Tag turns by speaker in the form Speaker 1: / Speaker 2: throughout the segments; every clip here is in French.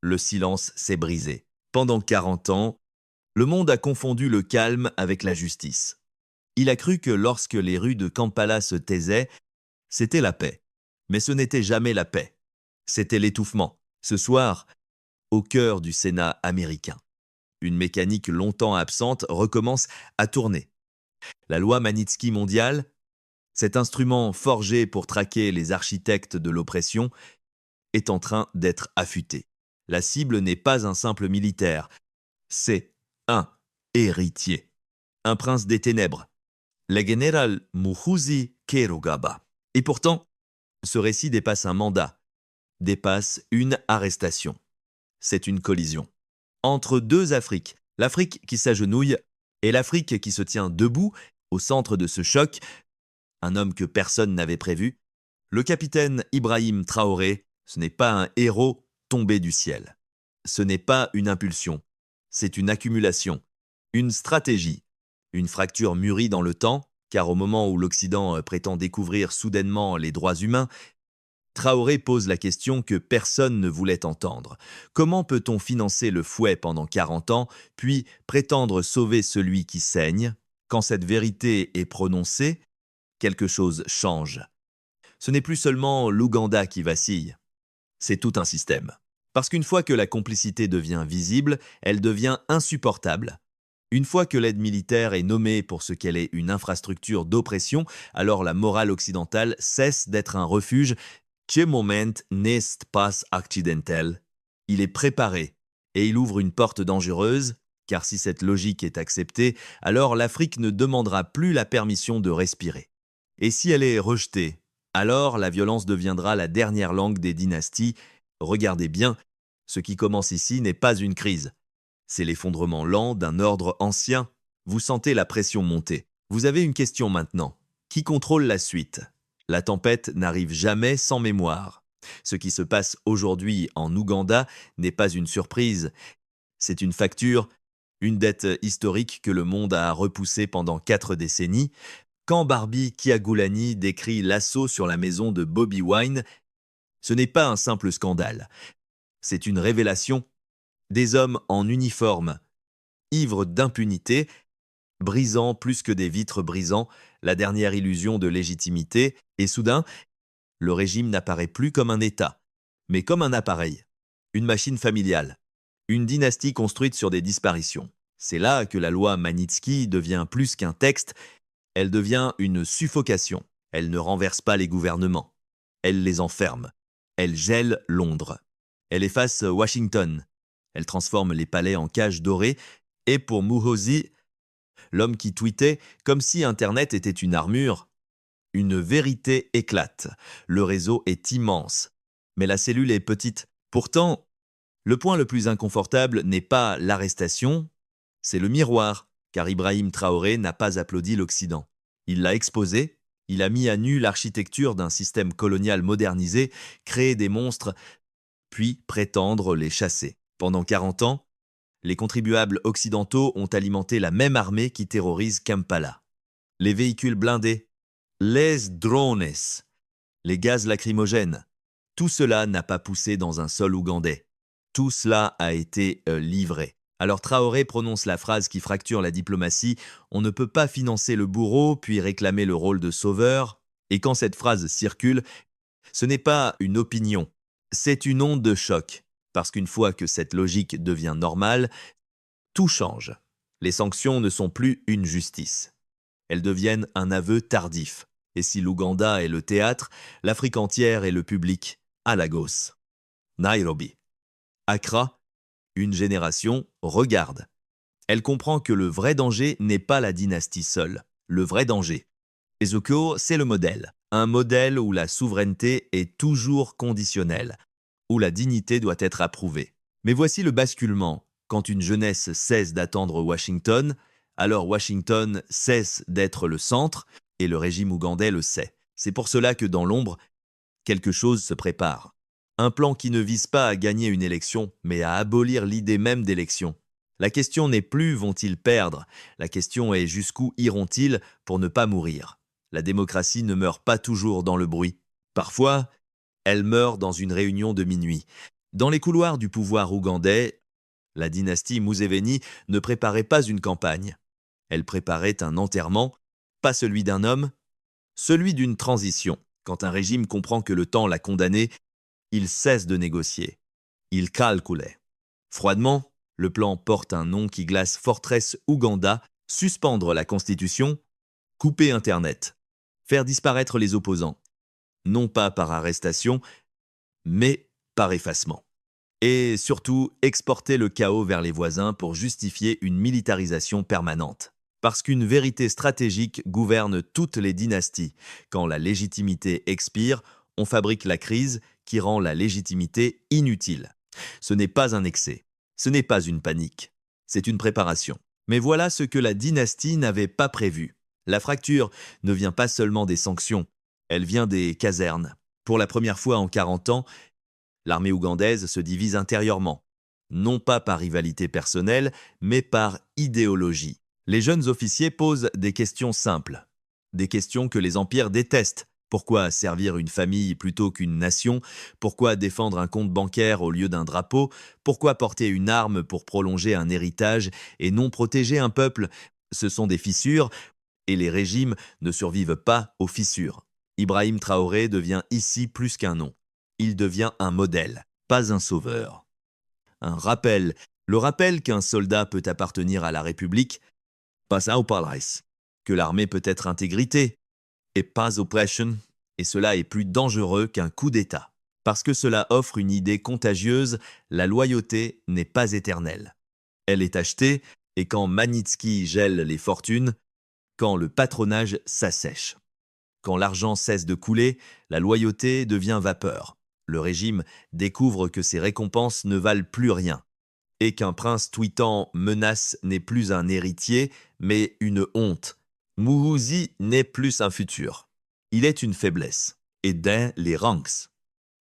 Speaker 1: Le silence s'est brisé. Pendant 40 ans, le monde a confondu le calme avec la justice. Il a cru que lorsque les rues de Kampala se taisaient, c'était la paix. Mais ce n'était jamais la paix. C'était l'étouffement. Ce soir, au cœur du Sénat américain, une mécanique longtemps absente recommence à tourner. La loi Magnitsky mondiale, cet instrument forgé pour traquer les architectes de l'oppression, est en train d'être affûté. La cible n'est pas un simple militaire, c'est un héritier, un prince des ténèbres, le général Muhoozi Kainerugaba. Et pourtant, ce récit dépasse un mandat, dépasse une arrestation. C'est une collision entre deux Afriques, l'Afrique qui s'agenouille et l'Afrique qui se tient debout. Au centre de ce choc, un homme que personne n'avait prévu, le capitaine Ibrahim Traoré. Ce n'est pas un héros tombé du ciel. Ce n'est pas une impulsion, c'est une accumulation, une stratégie, une fracture mûrie dans le temps, car au moment où l'Occident prétend découvrir soudainement les droits humains, Traoré pose la question que personne ne voulait entendre. Comment peut-on financer le fouet pendant 40 ans, puis prétendre sauver celui qui saigne? Quand cette vérité est prononcée, quelque chose change. Ce n'est plus seulement l'Ouganda qui vacille, c'est tout un système. Parce qu'une fois que la complicité devient visible, elle devient insupportable. Une fois que l'aide militaire est nommée pour ce qu'elle est, une infrastructure d'oppression, alors la morale occidentale cesse d'être un refuge. Ce moment n'est pas accidentel. Il est préparé et il ouvre une porte dangereuse, car si cette logique est acceptée, alors l'Afrique ne demandera plus la permission de respirer. Et si elle est rejetée, alors la violence deviendra la dernière langue des dynasties. Regardez bien, ce qui commence ici n'est pas une crise. C'est l'effondrement lent d'un ordre ancien. Vous sentez la pression monter. Vous avez une question maintenant. Qui contrôle la suite? La tempête n'arrive jamais sans mémoire. Ce qui se passe aujourd'hui en Ouganda n'est pas une surprise. C'est une facture, une dette historique que le monde a repoussée pendant 4 décennies. Quand Barbie Kyagulanyi décrit l'assaut sur la maison de Bobi Wine, ce n'est pas un simple scandale. C'est une révélation. Des hommes en uniforme, ivres d'impunité, brisant plus que des vitres brisant la dernière illusion de légitimité, et soudain, le régime n'apparaît plus comme un État, mais comme un appareil, une machine familiale, une dynastie construite sur des disparitions. C'est là que la loi Magnitsky devient plus qu'un texte, elle devient une suffocation. Elle ne renverse pas les gouvernements, elle les enferme, elle gèle Londres, elle efface Washington, elle transforme les palais en cages dorées, et pour Muhoozi, l'homme qui tweetait comme si Internet était une armure, une vérité éclate. Le réseau est immense, mais la cellule est petite. Pourtant, le point le plus inconfortable n'est pas l'arrestation, c'est le miroir, car Ibrahim Traoré n'a pas applaudi l'Occident. Il l'a exposé, il a mis à nu l'architecture d'un système colonial modernisé, créé des monstres, puis prétendre les chasser. Pendant 40 ans, les contribuables occidentaux ont alimenté la même armée qui terrorise Kampala. Les véhicules blindés, les drones, les gaz lacrymogènes, tout cela n'a pas poussé dans un sol ougandais. Tout cela a été livré. Alors Traoré prononce la phrase qui fracture la diplomatie « On ne peut pas financer le bourreau puis réclamer le rôle de sauveur ». Et quand cette phrase circule, ce n'est pas une opinion, c'est une onde de choc. Parce qu'une fois que cette logique devient normale, tout change. Les sanctions ne sont plus une justice. Elles deviennent un aveu tardif. Et si l'Ouganda est le théâtre, l'Afrique entière est le public à Lagos. Nairobi. Accra, une génération regarde. Elle comprend que le vrai danger n'est pas la dynastie seule. Le vrai danger. Ezekio, c'est le modèle. Un modèle où la souveraineté est toujours conditionnelle, où la dignité doit être approuvée. Mais voici le basculement. Quand une jeunesse cesse d'attendre Washington, alors Washington cesse d'être le centre, et le régime ougandais le sait. C'est pour cela que dans l'ombre, quelque chose se prépare. Un plan qui ne vise pas à gagner une élection, mais à abolir l'idée même d'élection. La question n'est plus vont-ils perdre, la question est jusqu'où iront-ils pour ne pas mourir. La démocratie ne meurt pas toujours dans le bruit. Parfois, elle meurt dans une réunion de minuit. Dans les couloirs du pouvoir ougandais, la dynastie Museveni ne préparait pas une campagne. Elle préparait un enterrement, pas celui d'un homme, celui d'une transition. Quand un régime comprend que le temps l'a condamné, il cesse de négocier. Il calculait. Froidement, le plan porte un nom qui glace Fortress Ouganda, suspendre la Constitution, couper Internet, faire disparaître les opposants, non pas par arrestation, mais par effacement. Et surtout, exporter le chaos vers les voisins pour justifier une militarisation permanente. Parce qu'une vérité stratégique gouverne toutes les dynasties. Quand la légitimité expire, on fabrique la crise qui rend la légitimité inutile. Ce n'est pas un excès, ce n'est pas une panique, c'est une préparation. Mais voilà ce que la dynastie n'avait pas prévu. La fracture ne vient pas seulement des sanctions, elle vient des casernes. Pour la première fois en 40 ans, l'armée ougandaise se divise intérieurement, non pas par rivalité personnelle, mais par idéologie. Les jeunes officiers posent des questions simples, des questions que les empires détestent. Pourquoi servir une famille plutôt qu'une nation? Pourquoi défendre un compte bancaire au lieu d'un drapeau? Pourquoi porter une arme pour prolonger un héritage et non protéger un peuple? Ce sont des fissures, et les régimes ne survivent pas aux fissures. Ibrahim Traoré devient ici plus qu'un nom. Il devient un modèle, pas un sauveur. Un rappel, le rappel qu'un soldat peut appartenir à la République, pas à opalès, que l'armée peut être intégrité, et pas oppression, et cela est plus dangereux qu'un coup d'État. Parce que cela offre une idée contagieuse, la loyauté n'est pas éternelle. Elle est achetée, et quand Magnitsky gèle les fortunes, quand le patronage s'assèche. Quand l'argent cesse de couler, la loyauté devient vapeur. Le régime découvre que ses récompenses ne valent plus rien, et qu'un prince tweetant menace n'est plus un héritier, mais une honte. Muhoozi n'est plus un futur. Il est une faiblesse, et dans les ranks.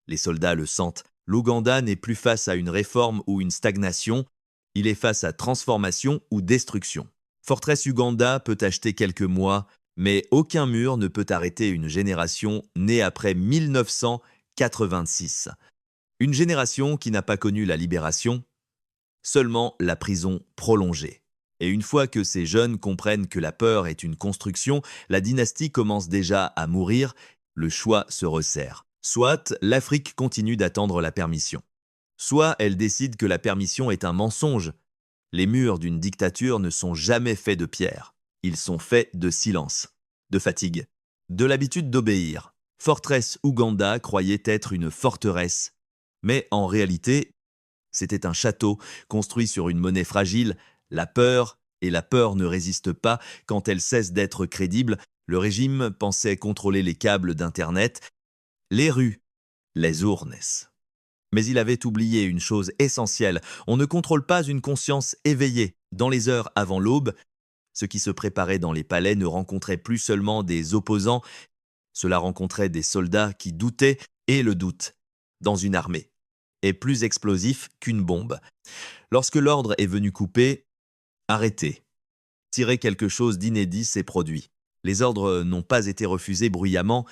Speaker 1: Les soldats le sentent. L'Ouganda n'est plus face à une réforme ou une stagnation, il est face à transformation ou destruction. Fortress Uganda peut acheter quelques mois, mais aucun mur ne peut arrêter une génération née après 1986. Une génération qui n'a pas connu la libération, seulement la prison prolongée. Et une fois que ces jeunes comprennent que la peur est une construction, la dynastie commence déjà à mourir, le choix se resserre. Soit l'Afrique continue d'attendre la permission. Soit elle décide que la permission est un mensonge. Les murs d'une dictature ne sont jamais faits de pierre. Ils sont faits de silence, de fatigue, de l'habitude d'obéir. Fortress Uganda croyait être une forteresse. Mais en réalité, c'était un château construit sur une monnaie fragile, la peur, et la peur ne résiste pas quand elle cesse d'être crédible. Le régime pensait contrôler les câbles d'Internet, les rues, les urnes. Mais il avait oublié une chose essentielle, on ne contrôle pas une conscience éveillée. Dans les heures avant l'aube, ce qui se préparait dans les palais ne rencontrait plus seulement des opposants, cela rencontrait des soldats qui doutaient, et le doute, dans une armée, est plus explosif qu'une bombe. Lorsque l'ordre est venu couper, arrêter, tirer quelque chose d'inédit s'est produit. Les ordres n'ont pas été refusés bruyamment,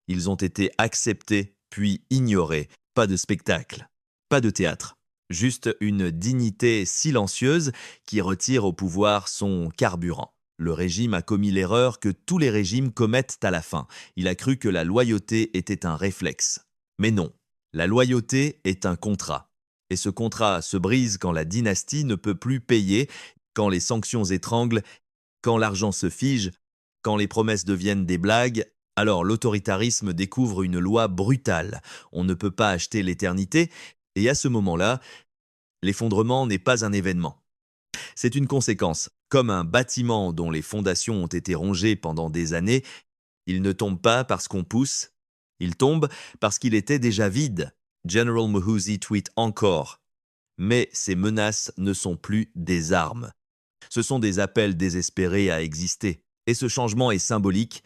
Speaker 1: ils ont été acceptés puis ignorés. Pas de spectacle, pas de théâtre, juste une dignité silencieuse qui retire au pouvoir son carburant. Le régime a commis l'erreur que tous les régimes commettent à la fin. Il a cru que la loyauté était un réflexe. Mais non, la loyauté est un contrat. Et ce contrat se brise quand la dynastie ne peut plus payer, quand les sanctions étranglent, quand l'argent se fige, quand les promesses deviennent des blagues. Alors l'autoritarisme découvre une loi brutale. On ne peut pas acheter l'éternité, et à ce moment-là, l'effondrement n'est pas un événement. C'est une conséquence. Comme un bâtiment dont les fondations ont été rongées pendant des années, il ne tombe pas parce qu'on pousse, il tombe parce qu'il était déjà vide. General Muhoozi tweet encore. Mais ces menaces ne sont plus des armes. Ce sont des appels désespérés à exister. Et ce changement est symbolique.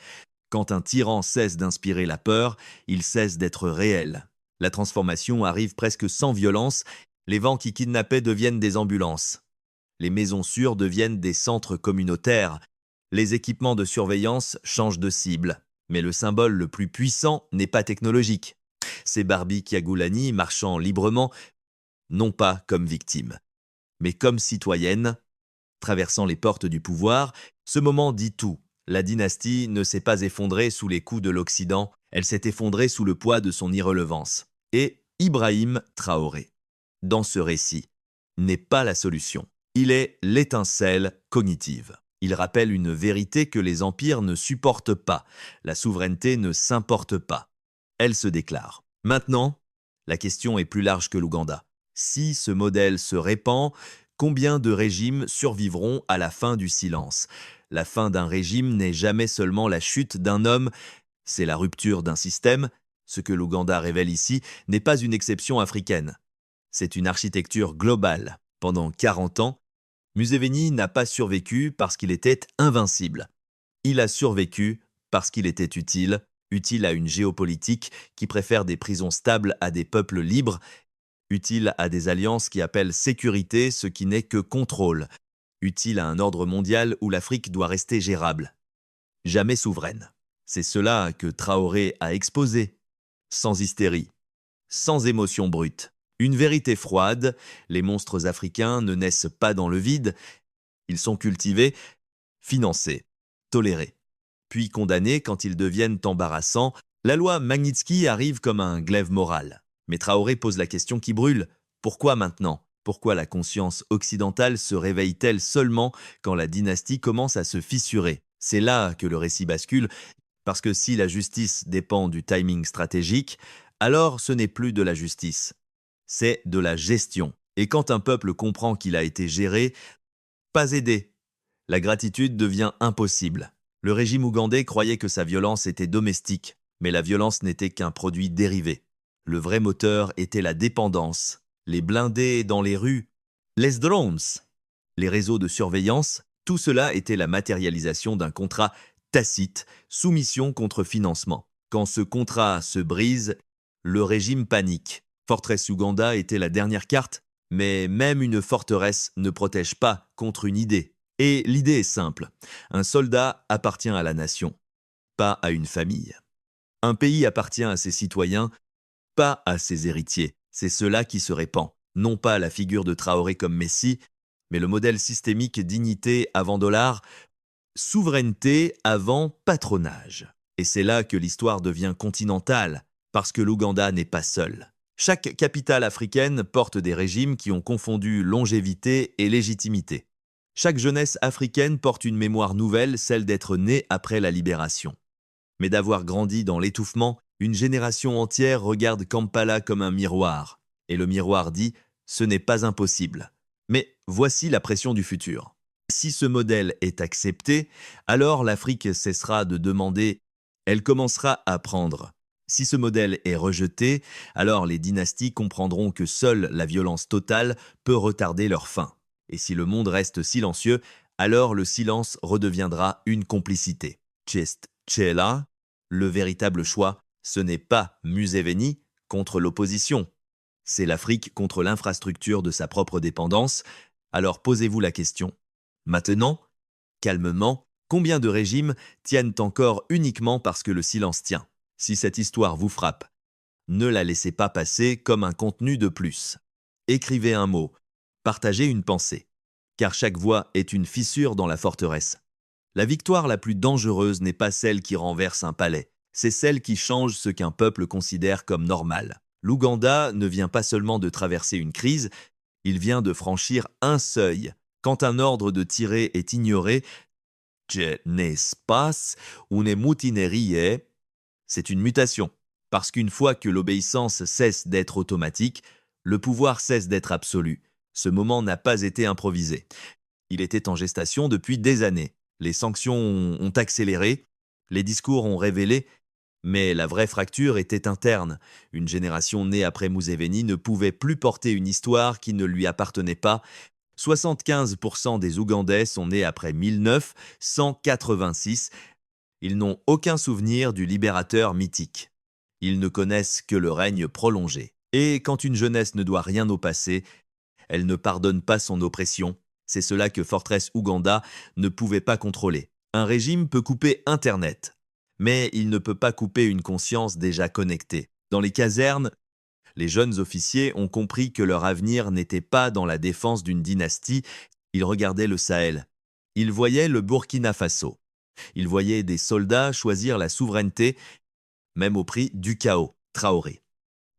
Speaker 1: Quand un tyran cesse d'inspirer la peur, il cesse d'être réel. La transformation arrive presque sans violence, les vents qui kidnappaient deviennent des ambulances. Les maisons sûres deviennent des centres communautaires. Les équipements de surveillance changent de cible. Mais le symbole le plus puissant n'est pas technologique. C'est Barbie Kyagoulani marchant librement, non pas comme victime, mais comme citoyenne, traversant les portes du pouvoir. Ce moment dit tout. La dynastie ne s'est pas effondrée sous les coups de l'Occident, elle s'est effondrée sous le poids de son irrelevance. Et Ibrahim Traoré, dans ce récit, n'est pas la solution. Il est l'étincelle cognitive. Il rappelle une vérité que les empires ne supportent pas. La souveraineté ne s'importe pas. Elle se déclare. Maintenant, la question est plus large que l'Ouganda. Si ce modèle se répand, combien de régimes survivront à la fin du silence? La fin d'un régime n'est jamais seulement la chute d'un homme, c'est la rupture d'un système. Ce que l'Ouganda révèle ici n'est pas une exception africaine. C'est une architecture globale. Pendant 40 ans, Museveni n'a pas survécu parce qu'il était invincible. Il a survécu parce qu'il était utile, utile à une géopolitique qui préfère des prisons stables à des peuples libres, utile à des alliances qui appellent sécurité ce qui n'est que contrôle, utile à un ordre mondial où l'Afrique doit rester gérable, jamais souveraine. C'est cela que Traoré a exposé, sans hystérie, sans émotion brute. Une vérité froide, les monstres africains ne naissent pas dans le vide, ils sont cultivés, financés, tolérés. Puis condamnés quand ils deviennent embarrassants, la loi Magnitsky arrive comme un glaive moral. Mais Traoré pose la question qui brûle. Pourquoi maintenant? Pourquoi la conscience occidentale se réveille-t-elle seulement quand la dynastie commence à se fissurer? C'est là que le récit bascule, parce que si la justice dépend du timing stratégique, alors ce n'est plus de la justice, c'est de la gestion. Et quand un peuple comprend qu'il a été géré, pas aidé, la gratitude devient impossible. Le régime ougandais croyait que sa violence était domestique, mais la violence n'était qu'un produit dérivé. Le vrai moteur était la dépendance, les blindés dans les rues, les drones, les réseaux de surveillance, tout cela était la matérialisation d'un contrat tacite, soumission contre financement. Quand ce contrat se brise, le régime panique. Fortress Uganda était la dernière carte, mais même une forteresse ne protège pas contre une idée. Et l'idée est simple. Un soldat appartient à la nation, pas à une famille. Un pays appartient à ses citoyens, pas à ses héritiers. C'est cela qui se répand. Non pas la figure de Traoré comme Messie, mais le modèle systémique dignité avant dollar, souveraineté avant patronage. Et c'est là que l'histoire devient continentale, parce que l'Ouganda n'est pas seul. Chaque capitale africaine porte des régimes qui ont confondu longévité et légitimité. Chaque jeunesse africaine porte une mémoire nouvelle, celle d'être née après la libération. Mais d'avoir grandi dans l'étouffement, une génération entière regarde Kampala comme un miroir. Et le miroir dit « ce n'est pas impossible ». Mais voici la pression du futur. Si ce modèle est accepté, alors l'Afrique cessera de demander, elle commencera à prendre. Si ce modèle est rejeté, alors les dynasties comprendront que seule la violence totale peut retarder leur fin. Et si le monde reste silencieux, alors le silence redeviendra une complicité. Tchest Tchela, le véritable choix, ce n'est pas Museveni contre l'opposition. C'est l'Afrique contre l'infrastructure de sa propre dépendance. Alors posez-vous la question. Maintenant, calmement, combien de régimes tiennent encore uniquement parce que le silence tient? Si cette histoire vous frappe, ne la laissez pas passer comme un contenu de plus. Écrivez un mot, partagez une pensée, car chaque voix est une fissure dans la forteresse. La victoire la plus dangereuse n'est pas celle qui renverse un palais, c'est celle qui change ce qu'un peuple considère comme normal. L'Ouganda ne vient pas seulement de traverser une crise, il vient de franchir un seuil. Quand un ordre de tirer est ignoré, c'est une mutation, parce qu'une fois que l'obéissance cesse d'être automatique, le pouvoir cesse d'être absolu. Ce moment n'a pas été improvisé. Il était en gestation depuis des années. Les sanctions ont accéléré, les discours ont révélé, mais la vraie fracture était interne. Une génération née après Museveni ne pouvait plus porter une histoire qui ne lui appartenait pas. 75% des Ougandais sont nés après 1986. Ils n'ont aucun souvenir du libérateur mythique. Ils ne connaissent que le règne prolongé. Et quand une jeunesse ne doit rien au passé, elle ne pardonne pas son oppression. C'est cela que Fortress Uganda ne pouvait pas contrôler. Un régime peut couper Internet, mais il ne peut pas couper une conscience déjà connectée. Dans les casernes, Les jeunes officiers ont compris que leur avenir n'était pas dans la défense d'une dynastie, ils regardaient le Sahel. Ils voyaient le Burkina Faso. Ils voyaient des soldats choisir la souveraineté, même au prix du chaos, Traoré.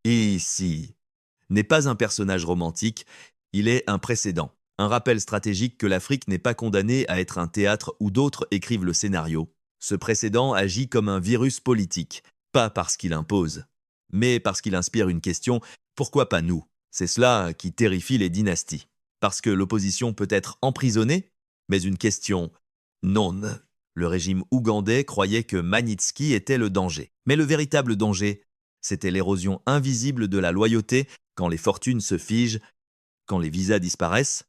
Speaker 1: Et ici, n'est pas un personnage romantique, il est un précédent, un rappel stratégique que l'Afrique n'est pas condamnée à être un théâtre où d'autres écrivent le scénario. Ce précédent agit comme un virus politique, pas parce qu'il impose, mais parce qu'il inspire une question: pourquoi pas nous? C'est cela qui terrifie les dynasties. Parce que l'opposition peut être emprisonnée, mais une question: non. Le régime ougandais croyait que Magnitsky était le danger. Mais le véritable danger, c'était l'érosion invisible de la loyauté quand les fortunes se figent, quand les visas disparaissent,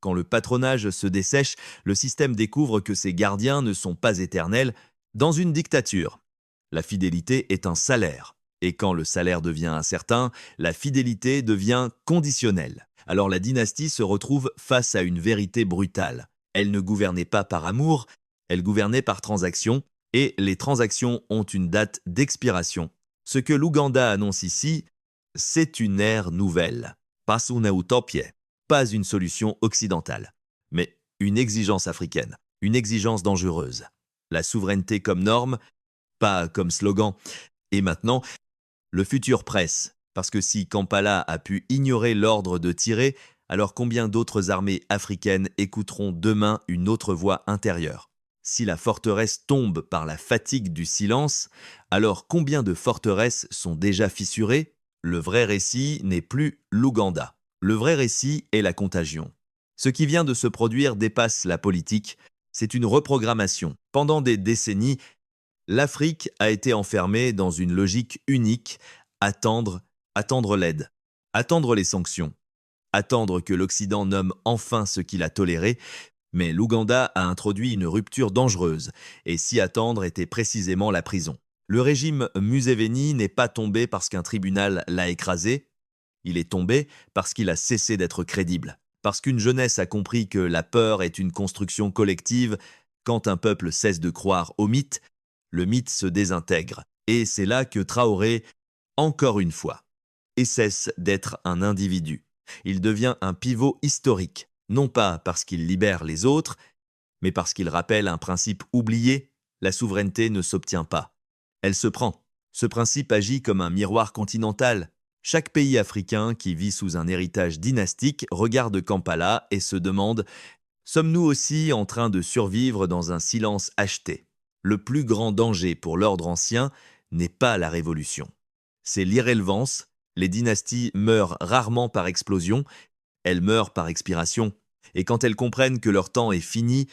Speaker 1: quand le patronage se dessèche, le système découvre que ses gardiens ne sont pas éternels. Dans une dictature, la fidélité est un salaire. Et quand le salaire devient incertain, la fidélité devient conditionnelle. Alors la dynastie se retrouve face à une vérité brutale. Elle ne gouvernait pas par amour, elle gouvernait par transaction, et les transactions ont une date d'expiration. Ce que l'Ouganda annonce ici, c'est une ère nouvelle. Pas une utopie, pas une solution occidentale, mais une exigence africaine, une exigence dangereuse. La souveraineté comme norme, pas comme slogan. Et maintenant, le futur presse, parce que si Kampala a pu ignorer l'ordre de tirer, alors combien d'autres armées africaines écouteront demain une autre voix intérieure? Si la forteresse tombe par la fatigue du silence, alors combien de forteresses sont déjà fissurées? Le vrai récit n'est plus l'Ouganda. Le vrai récit est la contagion. Ce qui vient de se produire dépasse la politique, c'est une reprogrammation. Pendant des décennies, l'Afrique a été enfermée dans une logique unique: attendre, attendre l'aide, attendre les sanctions, attendre que l'Occident nomme enfin ce qu'il a toléré. Mais l'Ouganda a introduit une rupture dangereuse, et s'y attendre était précisément la prison. Le régime Museveni n'est pas tombé parce qu'un tribunal l'a écrasé, il est tombé parce qu'il a cessé d'être crédible, parce qu'une jeunesse a compris que la peur est une construction collective. Quand un peuple cesse de croire au mythe, le mythe se désintègre. Et c'est là que Traoré, encore une fois, et cesse d'être un individu. Il devient un pivot historique, non pas parce qu'il libère les autres, mais parce qu'il rappelle un principe oublié: la souveraineté ne s'obtient pas, elle se prend. Ce principe agit comme un miroir continental. Chaque pays africain qui vit sous un héritage dynastique regarde Kampala et se demande: sommes-nous aussi en train de survivre dans un silence acheté? Le plus grand danger pour l'ordre ancien n'est pas la révolution, c'est l'irrélevance. Les dynasties meurent rarement par explosion, elles meurent par expiration. Et quand elles comprennent que leur temps est fini,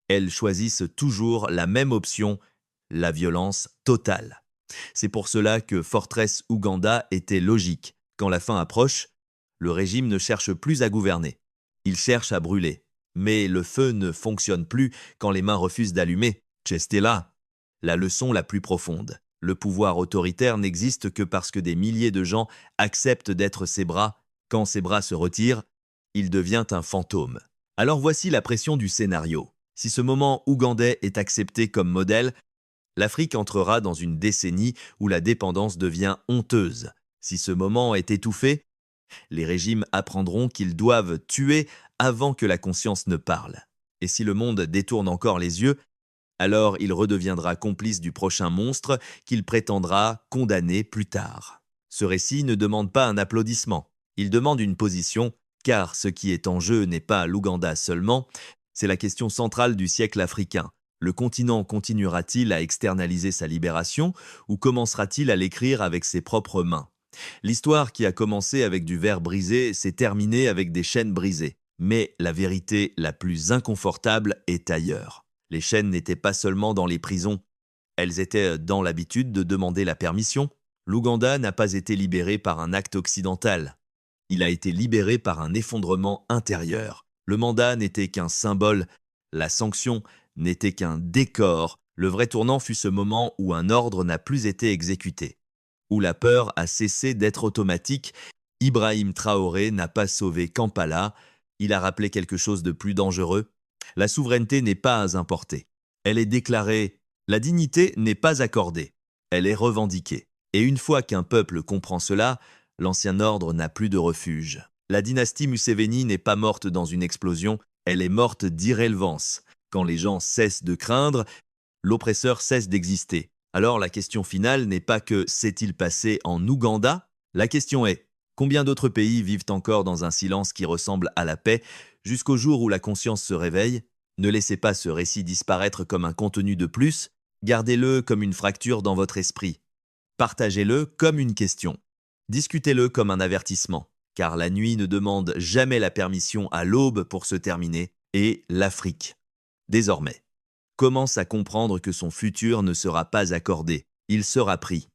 Speaker 1: elles choisissent toujours la même option: la violence totale. C'est pour cela que Fortress Ouganda était logique. Quand la fin approche, le régime ne cherche plus à gouverner, il cherche à brûler. Mais le feu ne fonctionne plus quand les mains refusent d'allumer. C'est là la leçon la plus profonde. Le pouvoir autoritaire n'existe que parce que des milliers de gens acceptent d'être ses bras. Quand ses bras se retirent, il devient un fantôme. Alors voici la pression du scénario. Si ce moment ougandais est accepté comme modèle, l'Afrique entrera dans une décennie où la dépendance devient honteuse. Si ce moment est étouffé, les régimes apprendront qu'ils doivent tuer avant que la conscience ne parle. Et si le monde détourne encore les yeux, alors il redeviendra complice du prochain monstre qu'il prétendra condamner plus tard. Ce récit ne demande pas un applaudissement, il demande une position, car ce qui est en jeu n'est pas l'Ouganda seulement, c'est la question centrale du siècle africain. Le continent continuera-t-il à externaliser sa libération ou commencera-t-il à l'écrire avec ses propres mains? L'histoire qui a commencé avec du verre brisé s'est terminée avec des chaînes brisées. Mais la vérité la plus inconfortable est ailleurs. Les chaînes n'étaient pas seulement dans les prisons, elles étaient dans l'habitude de demander la permission. L'Ouganda n'a pas été libéré par un acte occidental. Il a été libéré par un effondrement intérieur. Le mandat n'était qu'un symbole, la sanction n'était qu'un décor. Le vrai tournant fut ce moment où un ordre n'a plus été exécuté, où la peur a cessé d'être automatique. Ibrahim Traoré n'a pas sauvé Kampala, il a rappelé quelque chose de plus dangereux. La souveraineté n'est pas importée, elle est déclarée. La dignité n'est pas accordée, elle est revendiquée. Et une fois qu'un peuple comprend cela, L'ancien ordre n'a plus de refuge. La dynastie Museveni n'est pas morte dans une explosion, elle est morte d'irrélevance. Quand les gens cessent de craindre, l'oppresseur cesse d'exister. Alors la question finale n'est pas que s'est-il passé en Ouganda? La question est, combien d'autres pays vivent encore dans un silence qui ressemble à la paix jusqu'au jour où la conscience se réveille? Ne laissez pas ce récit disparaître comme un contenu de plus, gardez-le comme une fracture dans votre esprit. Partagez-le comme une question. Discutez-le comme un avertissement, car la nuit ne demande jamais la permission à l'aube pour se terminer, et l'Afrique, désormais, commence à comprendre que son futur ne sera pas accordé, il sera pris.